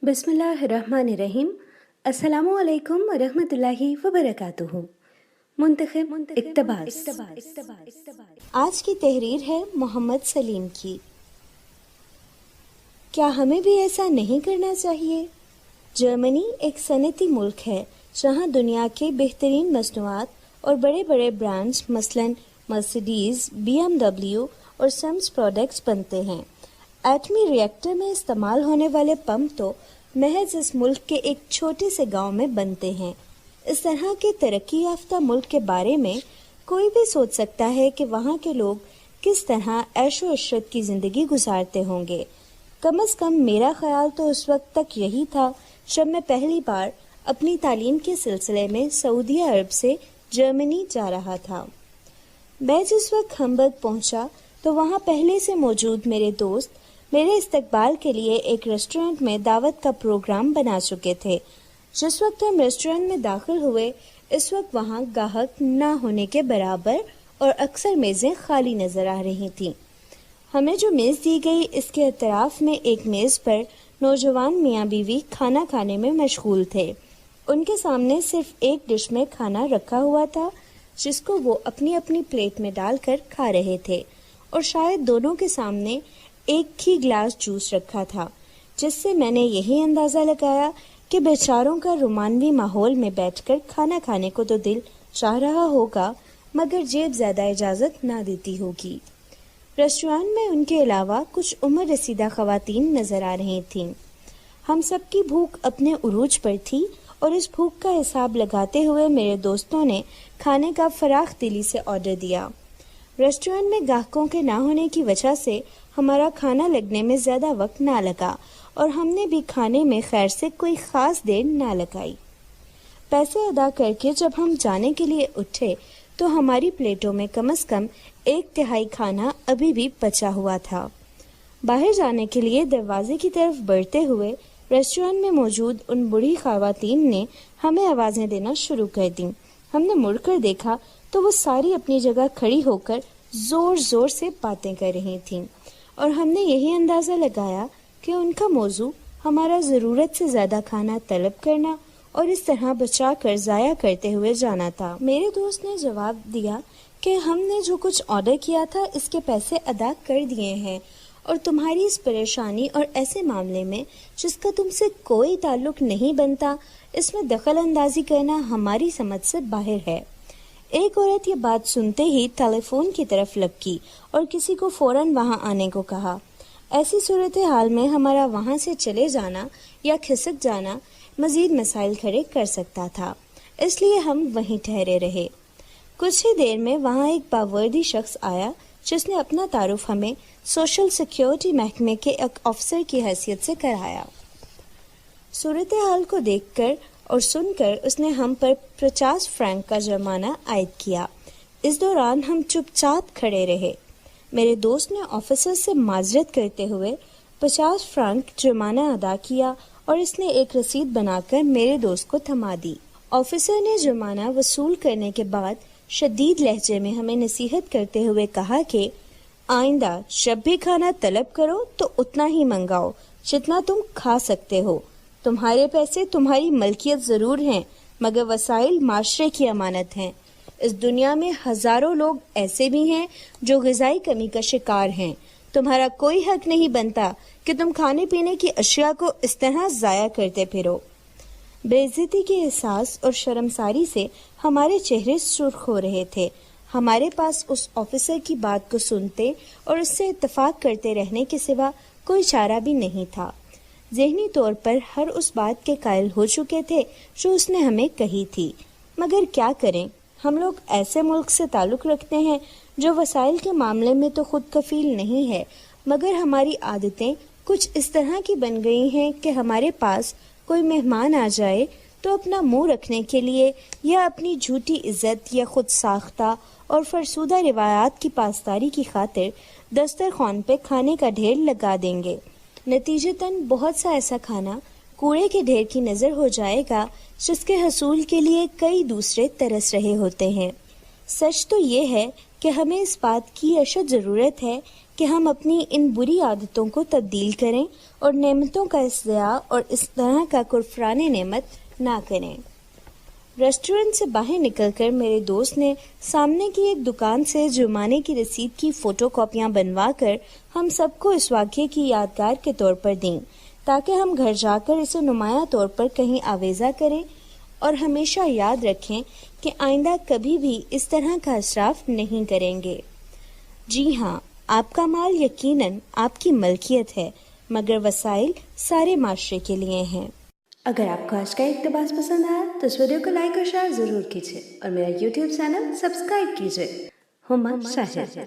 بسم اللہ الرحمن الرحیم۔ السلام علیکم ورحمۃ اللہ وبرکاتہ۔ منتخب اقتباس۔ آج کی تحریر ہے محمد سلیم کی۔ کیا ہمیں بھی ایسا نہیں کرنا چاہیے؟ جرمنی ایک صنعتی ملک ہے جہاں دنیا کے بہترین مصنوعات اور بڑے بڑے برانڈز مثلاً مرسیڈیز، BMW اور سمس پروڈکٹس بنتے ہیں۔ ایٹمی ری ایکٹر میں استعمال ہونے والے پمپ تو محض اس ملک کے ایک چھوٹے سے گاؤں میں بنتے ہیں۔ اس طرح کے ترقی یافتہ ملک کے بارے میں کوئی بھی سوچ سکتا ہے کہ وہاں کے لوگ کس طرح عیش و عشرت کی زندگی گزارتے ہوں گے۔ کم از کم میرا خیال تو اس وقت تک یہی تھا جب میں پہلی بار اپنی تعلیم کے سلسلے میں سعودی عرب سے جرمنی جا رہا تھا۔ میں جس وقت ہمبرگ پہنچا تو وہاں پہلے سے موجود میرے دوست میرے استقبال کے لیے ایک ریسٹورنٹ میں دعوت کا پروگرام بنا چکے تھے۔ جس وقت ہم ریسٹورنٹ میں داخل ہوئے اس وقت وہاں گاہک نہ ہونے کے برابر اور اکثر میزیں خالی نظر آ رہی تھیں۔ ہمیں جو میز دی گئی اس کے اطراف میں ایک میز پر نوجوان میاں بیوی کھانا کھانے میں مشغول تھے۔ ان کے سامنے صرف ایک ڈش میں کھانا رکھا ہوا تھا جس کو وہ اپنی اپنی پلیٹ میں ڈال کر کھا رہے تھے، اور شاید دونوں کے سامنے ایک ہی گلاس جوس رکھا تھا، جس سے میں نے یہی اندازہ لگایا کہ بیچاروں کا رومانوی ماحول میں بیٹھ کر کھانا کھانے کو تو دل چاہ رہا ہوگا مگر جیب زیادہ اجازت نہ دیتی ہوگی۔ ریسٹورانٹ میں ان کے علاوہ کچھ عمر رسیدہ خواتین نظر آ رہی تھیں۔ ہم سب کی بھوک اپنے عروج پر تھی اور اس بھوک کا حساب لگاتے ہوئے میرے دوستوں نے کھانے کا فراخ دلی سے آرڈر دیا۔ ریسٹورنٹ میں گاہکوں کے نہ ہونے کی وجہ سے ہمارا کھانا لگنے میں زیادہ وقت نہ لگا اور ہم نے بھی کھانے میں خیر سے کوئی خاص دیر نہ لگائی۔ پیسے ادا کر کے جب ہم جانے کے لیے اٹھے تو ہماری پلیٹوں میں کم از کم 1/3 کھانا ابھی بھی بچا ہوا تھا۔ باہر جانے کے لیے دروازے کی طرف بڑھتے ہوئے ریسٹورنٹ میں موجود ان بوڑھی خواتین نے ہمیں آوازیں دینا شروع کر دیں۔ ہم نے مڑ کر دیکھا تو وہ ساری اپنی جگہ کھڑی ہو کر زور زور سے باتیں کر رہی تھیں، اور ہم نے یہی اندازہ لگایا کہ ان کا موضوع ہمارا ضرورت سے زیادہ کھانا طلب کرنا اور اس طرح بچا کر ضائع کرتے ہوئے جانا تھا۔ میرے دوست نے جواب دیا کہ ہم نے جو کچھ آرڈر کیا تھا اس کے پیسے ادا کر دیے ہیں، اور تمہاری اس پریشانی اور ایسے معاملے میں جس کا تم سے کوئی تعلق نہیں بنتا اس میں دخل اندازی کرنا ہماری سمجھ سے باہر ہے۔ ایک عورت یہ بات سنتے ہی ٹیلی فون کی طرف لپکی اور کسی کو فوراً وہاں آنے کو کہا۔ ایسی صورتحال میں ہمارا وہاں سے چلے جانا یا کھسک جانا مزید مسائل کھڑے کر سکتا تھا، اس لیے ہم وہیں ٹھہرے رہے۔ کچھ ہی دیر میں وہاں ایک باوردی شخص آیا جس نے اپنا تعارف ہمیں سوشل سیکیورٹی محکمے کے ایک افسر کی حیثیت سے کرایا۔ صورتحال کو دیکھ کر اور سن کر اس نے ہم پر 50 فرانک کا جرمانہ عائد کیا۔ اس دوران ہم چپ چاپ کھڑے رہے۔ میرے دوست نے آفیسر سے معذرت کرتے ہوئے 50 فرانک جرمانہ ادا کیا اور اس نے ایک رسید بنا کر میرے دوست کو تھما دی۔ آفیسر نے جرمانہ وصول کرنے کے بعد شدید لہجے میں ہمیں نصیحت کرتے ہوئے کہا کہ آئندہ جب بھی کھانا طلب کرو تو اتنا ہی منگاؤ جتنا تم کھا سکتے ہو۔ تمہارے پیسے تمہاری ملکیت ضرور ہیں مگر وسائل معاشرے کی امانت ہیں۔ اس دنیا میں ہزاروں لوگ ایسے بھی ہیں جو غذائی کمی کا شکار ہیں۔ تمہارا کوئی حق نہیں بنتا کہ تم کھانے پینے کی اشیاء کو اس طرح ضائع کرتے پھرو۔ بے عزتی کے احساس اور شرمساری سے ہمارے چہرے سرخ ہو رہے تھے۔ ہمارے پاس اس آفیسر کی بات کو سنتے اور اس سے اتفاق کرتے رہنے کے سوا کوئی چارہ بھی نہیں تھا۔ ذہنی طور پر ہر اس بات کے قائل ہو چکے تھے جو اس نے ہمیں کہی تھی، مگر کیا کریں، ہم لوگ ایسے ملک سے تعلق رکھتے ہیں جو وسائل کے معاملے میں تو خود کفیل نہیں ہے، مگر ہماری عادتیں کچھ اس طرح کی بن گئی ہیں کہ ہمارے پاس کوئی مہمان آ جائے تو اپنا منہ رکھنے کے لیے یا اپنی جھوٹی عزت یا خود ساختہ اور فرسودہ روایات کی پاسداری کی خاطر دسترخوان پہ کھانے کا ڈھیر لگا دیں گے۔ نتیجتاً بہت سا ایسا کھانا کوڑے کے ڈھیر کی نظر ہو جائے گا جس کے حصول کے لیے کئی دوسرے ترس رہے ہوتے ہیں۔ سچ تو یہ ہے کہ ہمیں اس بات کی اشد ضرورت ہے کہ ہم اپنی ان بری عادتوں کو تبدیل کریں اور نعمتوں کا ضیاع اور اس طرح کا کفران نعمت نہ کریں۔ ریسٹورنٹ سے باہر نکل کر میرے دوست نے سامنے کی ایک دکان سے جرمانے کی رسید کی فوٹو کاپیاں بنوا کر ہم سب کو اس واقعے کی یادگار کے طور پر دیں تاکہ ہم گھر جا کر اسے نمایاں طور پر کہیں آویزہ کریں اور ہمیشہ یاد رکھیں کہ آئندہ کبھی بھی اس طرح کا اسراف نہیں کریں گے۔ جی ہاں، آپ کا مال یقیناً آپ کی ملکیت ہے، مگر وسائل سارے معاشرے کے لیے ہیں۔ اگر آپ کو آج کا اقتباس پسند آیا تو اس ویڈیو کو لائک اور شیئر ضرور کیجیے اور میرا یوٹیوب چینل سبسکرائب کیجیے۔ ہما شاہد۔